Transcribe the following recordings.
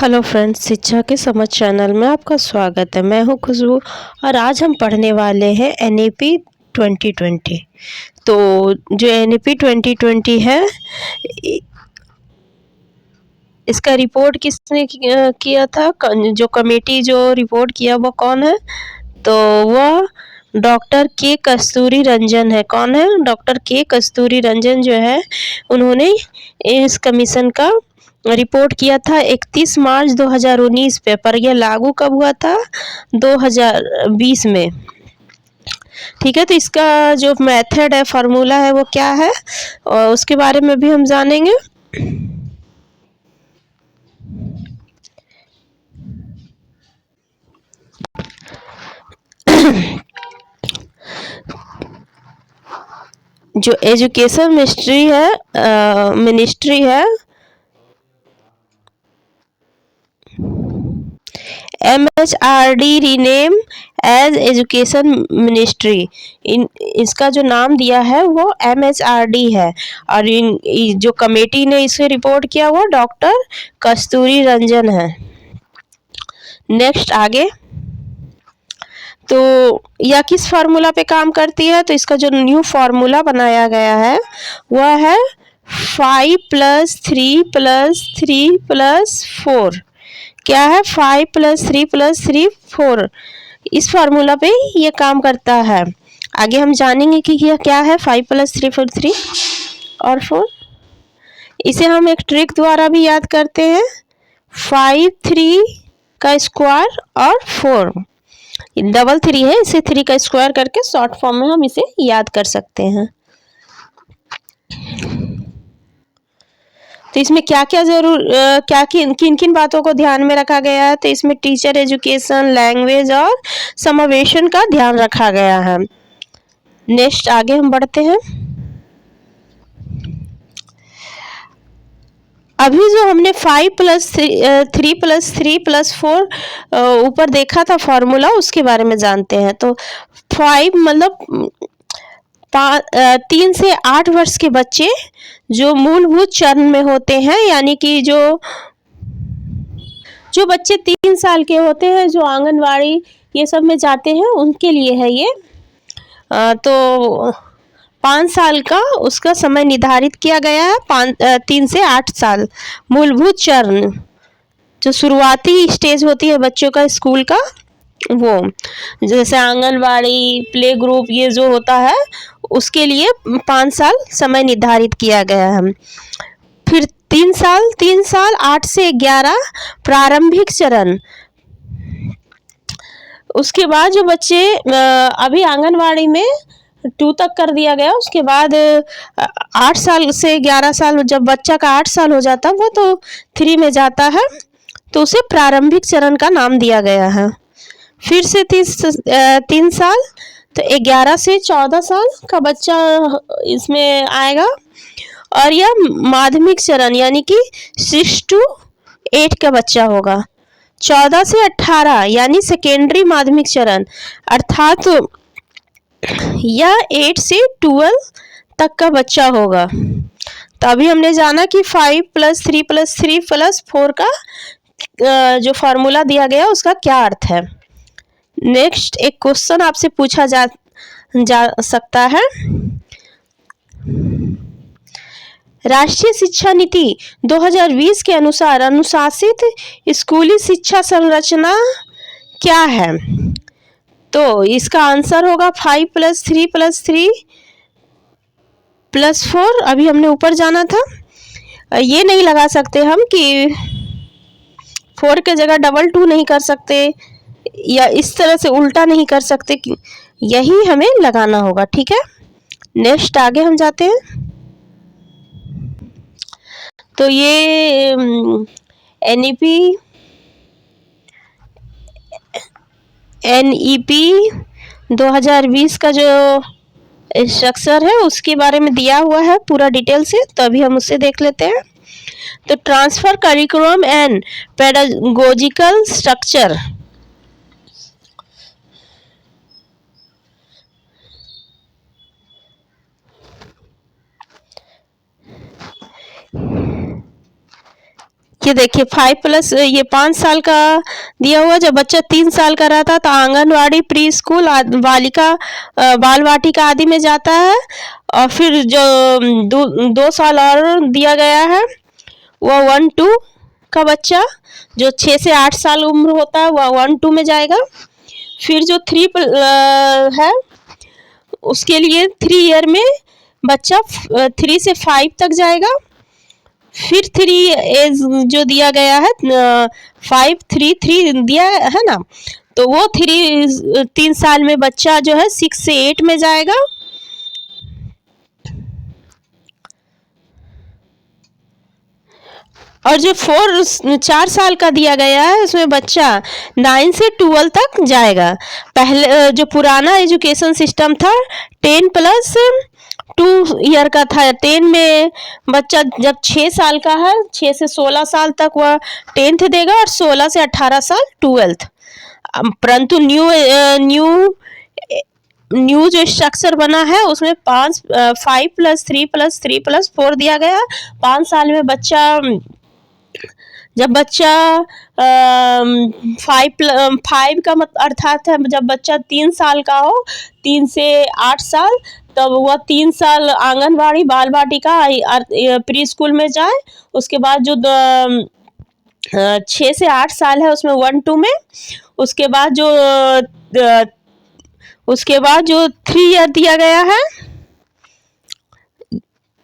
Hello friends, शिक्षा के समझ चैनल में आपका स्वागत है। मैं हूं खुशबू और आज हम पढ़ने वाले हैं एनईपी 2020। तो जो एनईपी 2020 है, इसका रिपोर्ट किसने किया था? जो कमेटी जो रिपोर्ट किया वो कौन है? तो वह डॉक्टर के कस्तूरी रंजन है। कौन है? डॉक्टर के कस्तूरी रंजन जो है, उन्होंने इस कमीशन का रिपोर्ट किया था 31 मार्च 2019 पे। पर यह लागू कब हुआ था? 2020 में। ठीक है, तो इसका जो मेथड है, फार्मूला है, वो क्या है और उसके बारे में भी हम जानेंगे। जो एजुकेशन मिनिस्ट्री है, MHRD rename as education ministry. इसका जो नाम दिया है वो MHRD है और जो कमेटी ने इसे रिपोर्ट किया वो डॉक्टर कस्तूरी रंजन है। नेक्स्ट आगे, तो यह किस फार्मूला पे काम करती है? तो इसका जो न्यू फार्मूला बनाया गया है वह है 5 + 3 + 3 + 4। क्या है? 5 + 3 + 3 4। इस फार्मूला पे ये काम करता है। आगे हम जानेंगे कि यह क्या है 5 + 3 + 3 और 4। इसे हम एक ट्रिक द्वारा भी याद करते हैं। 5 3 का स्क्वायर और 4 डबल 3 है, इसे 3 का स्क्वायर करके शॉर्ट फॉर्म में हम इसे याद कर सकते हैं। तो इसमें क्या क्या किन किन बातों को ध्यान में रखा गया है? तो इसमें टीचर एजुकेशन, लैंग्वेज और समावेशन का ध्यान रखा गया है। नेक्स्ट आगे हम बढ़ते हैं। अभी जो हमने 5 + 3 + 3 + 4 ऊपर देखा था फार्मूला, उसके बारे में जानते हैं। तो 5 मतलब 3 से 8 वर्ष के बच्चे जो मूलभूत चरण में होते हैं, यानी कि जो बच्चे 3 साल के होते हैं, जो आंगनवाड़ी ये सब में जाते हैं, उनके लिए है ये। तो 5 साल का उसका समय निर्धारित किया गया है। 3 से 8 साल मूलभूत चरण, जो शुरुआती स्टेज होती है बच्चों का स्कूल का, वो जैसे आंगनवाड़ी, प्ले ग्रुप, ये जो होता है उसके लिए 5 साल समय निर्धारित किया गया है। फिर 3 साल 8 से 11 प्रारंभिक चरण। उसके बाद जो बच्चे अभी आंगनवाड़ी में 2 तक कर दिया गया, उसके बाद 8 साल से 11 साल, जब बच्चा का 8 साल हो जाता है वो तो 3 में जाता है, तो उसे प्रारंभिक चरण का नाम दिया गया है। फिर से 3 साल, तो 11 से 14 साल का बच्चा इसमें आएगा। और यह माध्यमिक चरण यानी कि 6 to 8 का बच्चा होगा। 14 से 18 यानी सेकेंडरी माध्यमिक चरण, अर्थात यह 8 से 12 तक का बच्चा होगा। तो अभी हमने जाना कि 5 + 3 + 3 + 4 का जो फार्मूला दिया गया उसका क्या अर्थ है। नेक्स्ट एक क्वेश्चन आपसे पूछा जा सकता है। राष्ट्रीय शिक्षा नीति 2020 के अनुसार अनुशासित स्कूली शिक्षा संरचना क्या है? तो इसका आंसर होगा 5 + 3 + 3 + 4। अभी हमने ऊपर जाना था, ये नहीं लगा सकते हम कि 4 के जगह डबल 2 नहीं कर सकते, या इस तरह से उल्टा नहीं कर सकते, यही हमें लगाना होगा। ठीक है, नेक्स्ट आगे हम जाते हैं। तो ये एनईपी 2020 का जो स्ट्रक्चर है उसके बारे में दिया हुआ है पूरा डिटेल से, तो अभी हम उसे देख लेते हैं। तो transfer curriculum and pedagogical structure. ये देखिए 5 प्लस ये 5 साल का दिया हुआ। जब बच्चा 3 साल का रहता तो आंगनवाड़ी, प्री स्कूल, बालिका बाल वाटिका आदि में जाता है। और फिर जो 2 साल और दिया गया है वह 1-2 का बच्चा जो 6 से 8 साल उम्र होता है वह 1-2 में जाएगा। फिर जो 3 है उसके लिए 3 ईयर में बच्चा 3 से 5 तक जाएगा। फिर 3 एज जो दिया गया है 5-3-3 दिया है ना, तो वो 3 साल में बच्चा जो है 6 से 8 में जाएगा। और जो 4 साल का दिया गया है उसमें बच्चा 9 से 12 तक जाएगा। पहले जो पुराना एजुकेशन सिस्टम था 10 प्लस 2 ईयर का था। 10 में बच्चा जब 6 साल का है 6 से 16 साल तक वह 10th देगा और 16 से 18 साल 12th। परंतु न्यू जो स्ट्रक्चर बना है उसमें 5 प्लस 3 प्लस 3 प्लस 4 दिया गया। 5 साल में बच्चा जब बच्चा 5 का अर्थात है जब बच्चा 3 साल का हो 3 से 8 साल, तब वह 3 साल आंगनवाड़ी बाल वाटिका प्री स्कूल में जाए। उसके बाद जो 6 से 8 साल है उसमें 1-2 में। उसके बाद जो 3 ईयर दिया गया है,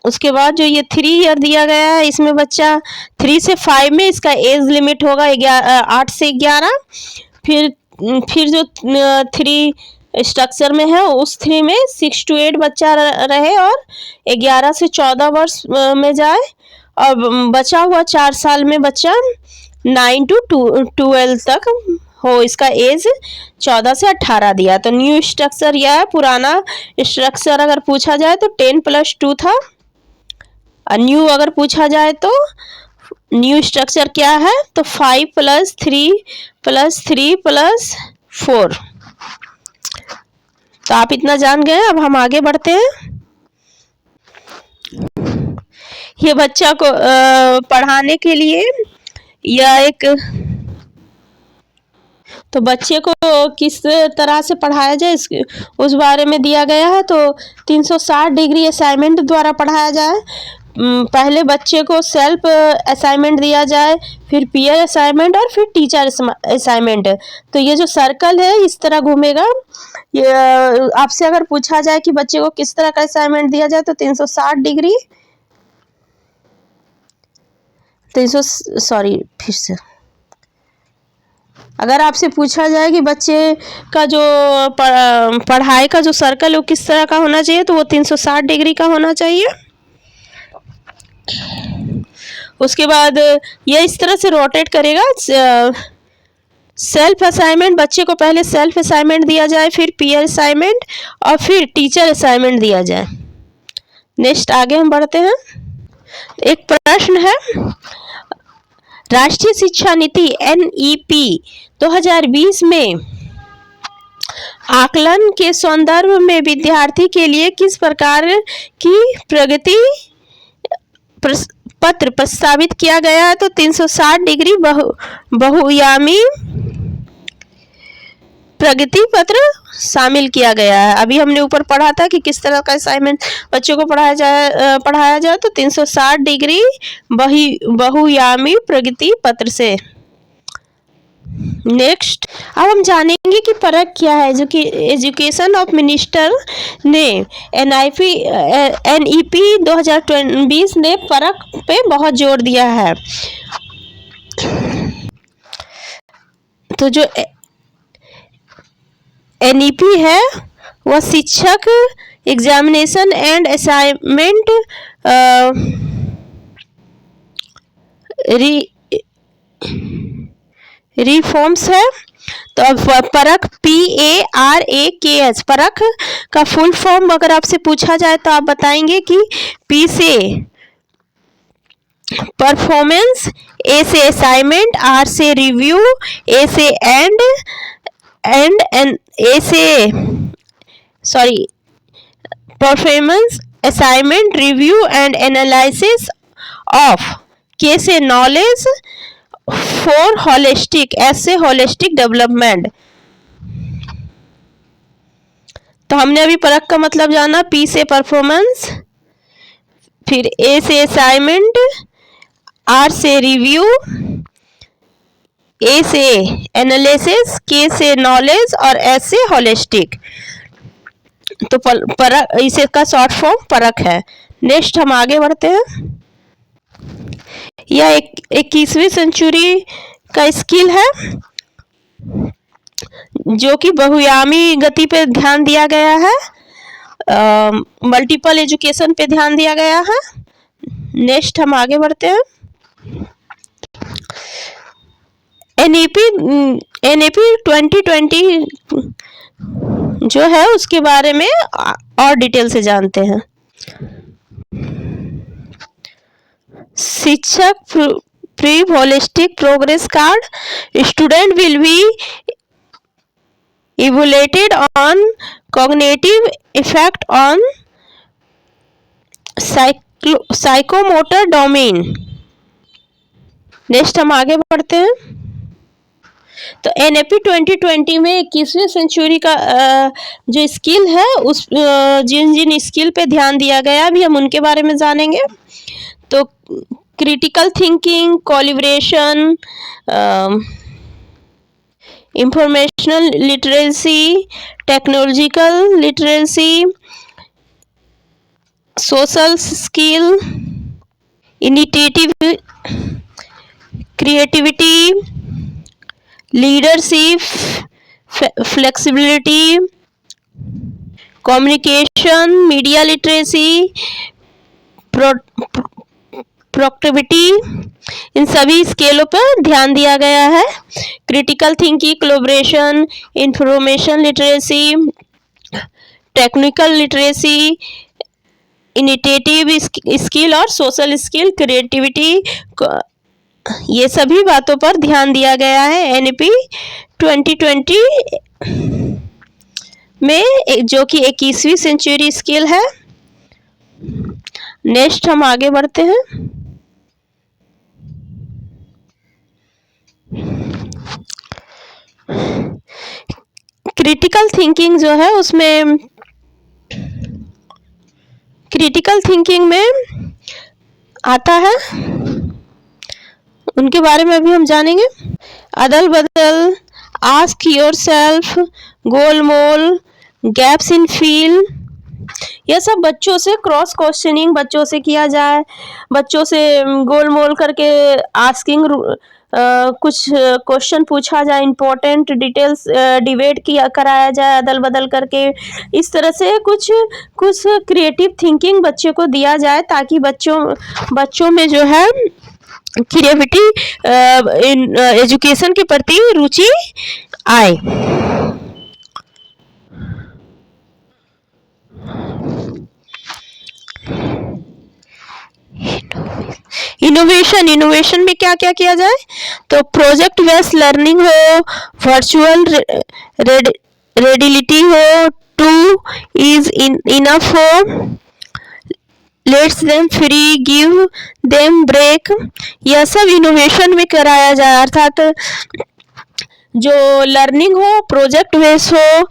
उसके बाद जो ये 3 ईयर दिया गया है इसमें बच्चा 3 से 5 में इसका एज लिमिट होगा 8 से 11। फिर जो 3 स्ट्रक्चर में है उस 3 में 6 to 8 बच्चा रहे और 11 से 14 वर्ष में जाए। और बचा हुआ 4 साल में बच्चा 9 to 12 तक हो, इसका एज 14 से 18 दिया। तो न्यू स्ट्रक्चर यह है। पुराना स्ट्रक्चर अगर पूछा जाए तो 10 प्लस 2 था। न्यू अगर पूछा जाए तो न्यू स्ट्रक्चर क्या है तो 5 प्लस 3 प्लस 3 प्लस 4। तो आप इतना जान गए। अब हम आगे बढ़ते हैं। ये बच्चा को पढ़ाने के लिए या तो बच्चे को किस तरह से पढ़ाया जाए उस बारे में दिया गया है। तो 360 डिग्री असाइनमेंट द्वारा पढ़ाया जाए। पहले बच्चे को सेल्फ असाइनमेंट दिया जाए, फिर पीयर असाइनमेंट और फिर टीचर असाइनमेंट। तो ये जो सर्कल है इस तरह घूमेगा। ये आपसे अगर पूछा जाए कि बच्चे को किस तरह का असाइनमेंट दिया जाए तो 360 डिग्री फिर से अगर आपसे पूछा जाए कि बच्चे का जो पढ़ाई का जो सर्कल है वो किस तरह का होना चाहिए तो वो 360 डिग्री का होना चाहिए। उसके बाद ये इस तरह से रोटेट करेगा। सेल्फ असाइनमेंट, बच्चे को पहले सेल्फ असाइनमेंट दिया जाए, फिर पीयर असाइनमेंट और फिर टीचर असाइनमेंट दिया जाए। नेक्स्ट आगे हम बढ़ते हैं। एक प्रश्न है, राष्ट्रीय शिक्षा नीति NEP 2020 में आकलन के संदर्भ में विद्यार्थी के लिए किस प्रकार की प्रगति पत्र प्रस्तावित किया गया है तो 360 डिग्री बहुआयामी प्रगति पत्र शामिल किया गया है। अभी हमने ऊपर पढ़ा था कि किस तरह का असाइनमेंट बच्चों को पढ़ाया जाए तो 360 डिग्री बहुआयामी प्रगति पत्र से। नेक्स्ट अब हम जानेंगे कि परख क्या है। एजुकेशन ऑफ मिनिस्टर ने NEP 2020 ने परख पे बहुत जोर दिया है। तो जो NEP है वह शिक्षक एग्जामिनेशन एंड असाइनमेंट रिफॉर्म्स है। तो अब परख PARAKH परख का फुल फॉर्म अगर आपसे पूछा जाए तो आप बताएंगे कि P से परफॉर्मेंस, A से असाइनमेंट, R से रिव्यू, A से एंड A से performance, assignment, review and analysis of के से नॉलेज, फॉर होलिस्टिक, एस से होलिस्टिक डेवलपमेंट। तो हमने अभी परख का मतलब जाना, पी से परफॉर्मेंस, फिर ए से असाइनमेंट, आर से रिव्यू, ए से एनालिसिस, के से नॉलेज और एस से होलिस्टिक। तो परख इसे का शॉर्ट फॉर्म परख है। नेक्स्ट हम आगे बढ़ते हैं। यह 21वीं सेंचुरी का स्किल है जो कि बहुआयामी गति पे ध्यान दिया गया है, मल्टीपल एजुकेशन पे ध्यान दिया गया है। नेक्स्ट हम आगे बढ़ते हैं। एनईपी 2020 जो है उसके बारे में और डिटेल से जानते हैं। शिक्षक pre holistic progress card, student will be evaluated on cognitive effect on psychomotor domain। Next हम आगे बढ़ते हैं। तो एनएपी 2020 में 21वीं सेंचुरी का जो स्किल है उस जिन जिन स्किल पे ध्यान दिया गया अभी हम उनके बारे में जानेंगे। तो critical thinking, collaboration, informational literacy, technological literacy, social skill, initiative, creativity, leadership, flexibility, communication, media literacy, productivity, इन सभी स्केलों पर ध्यान दिया गया है। Critical thinking, collaboration, information literacy, technical literacy, initiative skill और सोशल स्किल, क्रिएटिविटी, ये सभी बातों पर ध्यान दिया गया है एनईपी 2020 में, जो कि 21वीं सेंचुरी स्किल है। नेक्स्ट हम आगे बढ़ते हैं। क्रिटिकल थिंकिंग जो है उसमें क्रिटिकल थिंकिंग में आता है, उनके बारे में अभी हम जानेंगे। अदल बदल, आस्क योरसेल्फ, गोलमोल, गैप्स इन फील, यह सब बच्चों से क्रॉस क्वेश्चनिंग बच्चों से किया जाए, बच्चों से गोलमोल करके आस्किंग कुछ क्वेश्चन पूछा जाए, इंपॉर्टेंट डिटेल्स डिबेट किया कराया जाए अदल बदल करके। इस तरह से कुछ क्रिएटिव थिंकिंग बच्चों को दिया जाए ताकि बच्चों में जो है क्रिएटिविटी एजुकेशन के प्रति रुचि आए। इनोवेशन में क्या क्या किया जाए, तो प्रोजेक्ट बेस्ड लर्निंग हो, वर्चुअल रेडिलिटी हो, टू इज इनफ हो, let's them free, give them break, यह सब इनोवेशन में कराया जाए। अर्थात जो लर्निंग हो प्रोजेक्ट बेस्ड हो,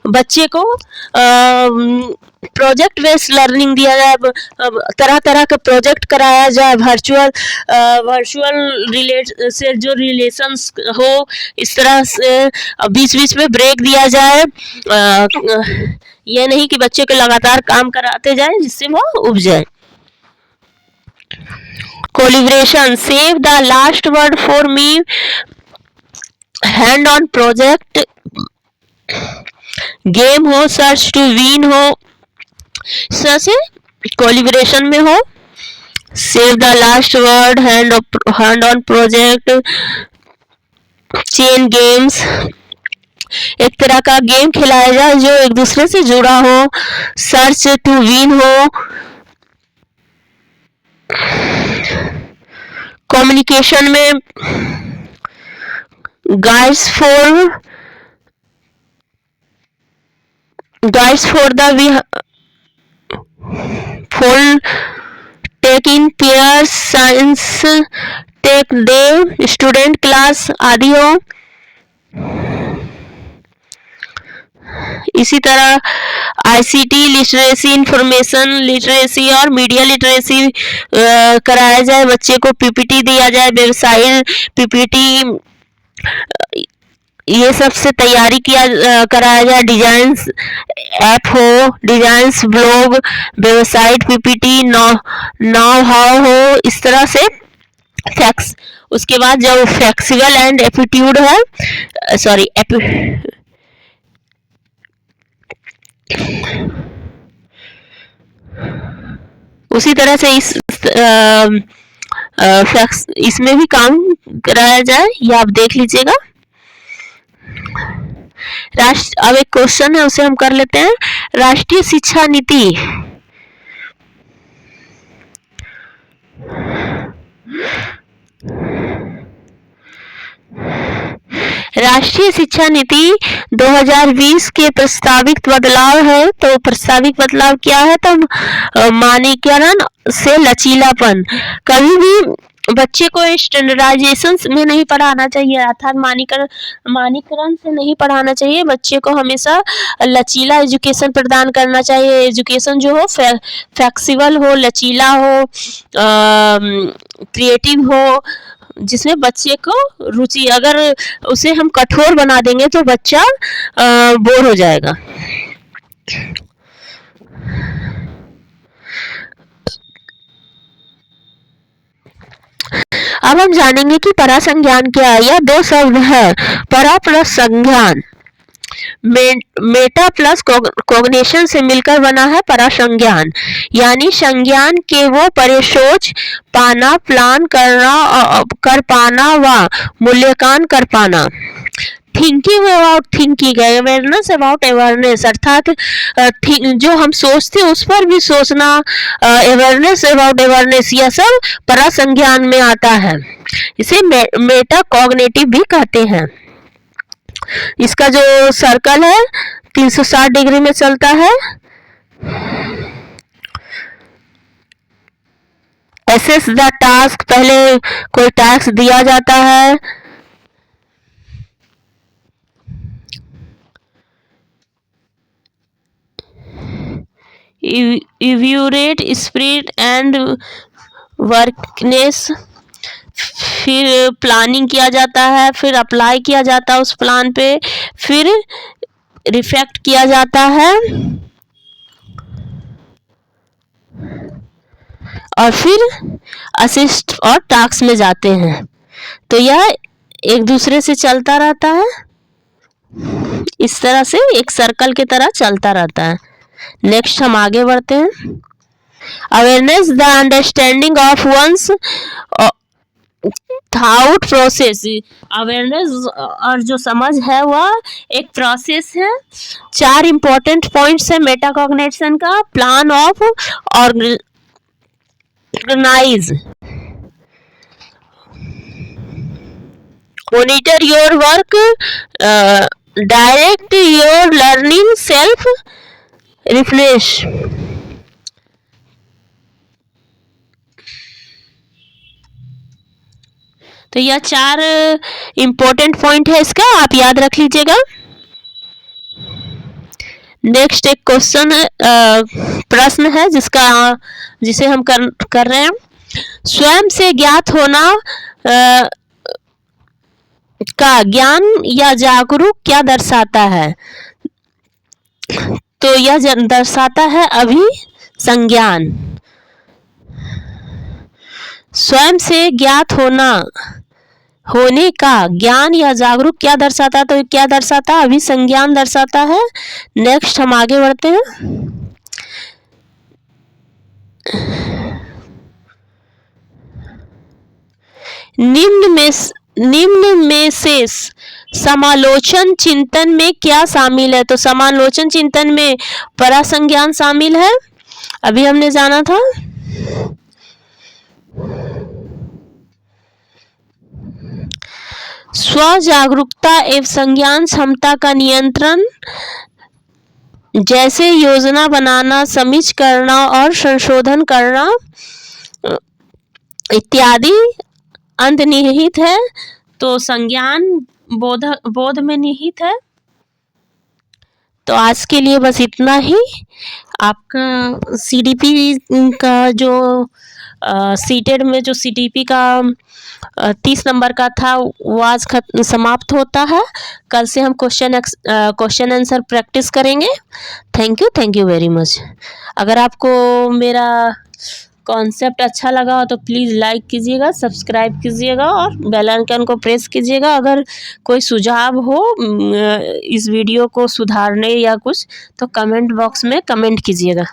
बच्चे को प्रोजेक्ट बेस्ड लर्निंग दिया जाए, तरह तरह का प्रोजेक्ट कराया जाए, वर्चुअल से जो रिलेशंस हो, इस तरह से बीच बीच में ब्रेक दिया जाए। यह नहीं कि बच्चे को लगातार काम कराते जाए जिससे वो उब जाए। Collaboration, save the last word for me, hand on project, game हो, सर्च टू विन हो, इस तरह से कोलैबोरेशन में हो। Save the last word, hand on project, chain games, एक तरह का गेम खिलाया जाए जो एक दूसरे से जुड़ा हो, सर्च टू विन हो। कम्युनिकेशन में guides for the fold, take in pairs, science tech day, student class आदि हो। इसी तरह आईसीटी लिटरेसी, इंफॉर्मेशन लिटरेसी और मीडिया लिटरेसी कराया जाए, बच्चे को पीपीटी दिया जाए, वेबसाइट पीपीटी ये सब से तैयारी कराया जाए, डिजाइंस ऐप हो, designs blog, website PPT, now how हो, इस तरह से फैक्स। उसके बाद जब फ्लेक्सिबल एंड एप्टीट्यूड है, सॉरी उसी तरह से इसमें भी काम कराया जाए, ये आप देख लीजिएगा। अब एक क्वेश्चन है, उसे हम कर लेते हैं। राष्ट्रीय शिक्षा नीति राष्ट्रीय शिक्षा नीति 2020 के प्रस्तावित बदलाव है। तो प्रस्तावित बदलाव क्या है? तो मानकीकरण से लचीलापन। कभी भी बच्चे को स्टैंडर्डाइजेशन में नहीं पढ़ाना चाहिए, अर्थात मानकीकरण से नहीं पढ़ाना चाहिए। बच्चे को हमेशा लचीला एजुकेशन प्रदान करना चाहिए। एजुकेशन जो हो फ्लेक्सिबल हो, लचीला हो, क्रिएटिव हो, जिसमें बच्चे को रुचि। अगर उसे हम कठोर बना देंगे तो बच्चा बोर हो जाएगा। अब हम जानेंगे कि परासंज्ञान क्या है। यह दो शब्द है, परा प्लस संज्ञान। मेटा प्लस कॉग्निशन से मिलकर बना है परासंज्ञान, यानी संज्ञान के वो परिसोच पाना, प्लान करना, कर पाना व मूल्यांकन कर पाना। Thinking about thinking, awareness about awareness, अर्थात जो हम सोचते हैं उस पर भी सोचना, अवेयरनेस अबाउट अवेयरनेस, यह सब परासंज्ञान में आता है। इसे मेटा कॉग्निटिव भी कहते हैं। इसका जो सर्कल है 360 डिग्री में चलता है। एसेस द टास्क, पहले कोई टास्क दिया जाता है। इवैल्यूएट स्पिरिट एंड वर्कनेस, फिर प्लानिंग किया जाता है, फिर अप्लाई किया जाता है उस प्लान पे, फिर रिफ्लेक्ट किया जाता है और फिर असिस्ट और टास्क में जाते हैं। तो यह एक दूसरे से चलता रहता है, इस तरह से एक सर्कल की तरह चलता रहता है। नेक्स्ट हम आगे बढ़ते हैं। Awareness the understanding of one's thought process. Awareness और जो समझ है वह एक प्रोसेस है। 4 इंपॉर्टेंट पॉइंट्स है मेटाकॉग्निशन का। Plan of organise, monitor your work, direct your learning, self refresh. तो यह 4 इंपॉर्टेंट पॉइंट है इसका, आप याद रख लीजिएगा। नेक्स्ट एक क्वेश्चन है, प्रश्न है जिसे हम कर रहे हैं। स्वयं से ज्ञात होना का ज्ञान या जागरूक क्या दर्शाता है? तो यह दर्शाता है अभिसंज्ञान। स्वयं से ज्ञात होने का ज्ञान या जागरूक क्या दर्शाता है? तो क्या दर्शाता है? अभिसंज्ञान दर्शाता है। नेक्स्ट हम आगे बढ़ते हैं। निम्न में से समालोचन चिंतन में क्या शामिल है? तो समालोचन चिंतन में परासंज्ञान शामिल है, अभी हमने जाना था। स्व जागरूकता एवं संज्ञान क्षमता का नियंत्रण जैसे योजना बनाना, समीक्षा करना और संशोधन करना इत्यादि अंतर्निहित है, तो संज्ञान बोध में निहित है। तो आज के लिए बस इतना ही। आपका सीडीपी का जो सीटेड में जो सीटीपी का 30 नंबर का था वो आज समाप्त होता है। कल से हम क्वेश्चन आंसर प्रैक्टिस करेंगे। Thank you very much. अगर आपको मेरा कॉन्सेप्ट अच्छा लगा हो तो प्लीज़ लाइक कीजिएगा, सब्सक्राइब कीजिएगा और बेल आइकन को प्रेस कीजिएगा। अगर कोई सुझाव हो इस वीडियो को सुधारने या कुछ, तो कमेंट बॉक्स में कमेंट कीजिएगा।